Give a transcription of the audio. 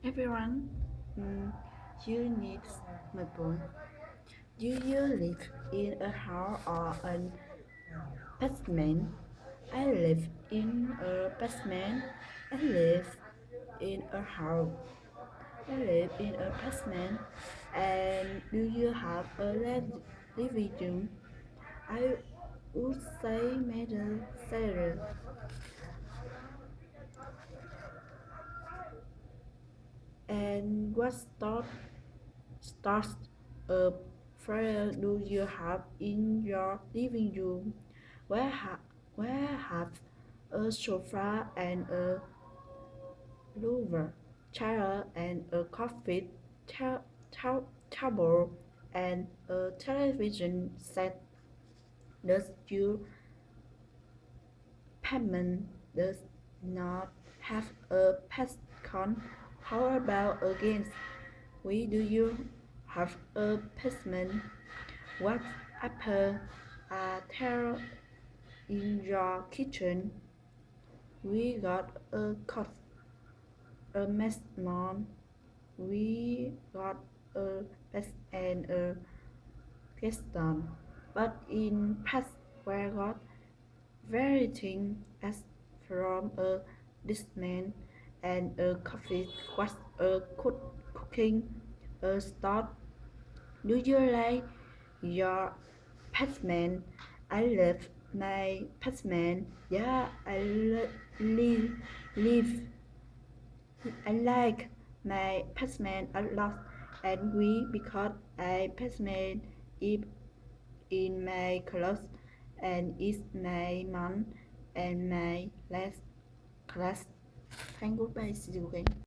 Everyone, mm, you need my point. Do you live in a house or an basement? I live in a basement. I live in a house. I live in a basement. And do you have a living room? I would say middle cellar. And what starts a fire do you have in your living room? Where have a sofa and a lover chair and a coffee table and a television set? Does your apartment does not have a pascon? How about against? We do you have a basement? What apple are there in your kitchen? We got a cut, a melon. We got a best and a Gaston. But in past we got everything as from a discman and a coffee was a cooking a start. Do you like your Pac-Man? I love my Pac-Man. Yeah, live. I like my Pac-Man a lot, and we because I Pac-Man is in my clothes and is my mom and my last class. Thank goodbye. See you again.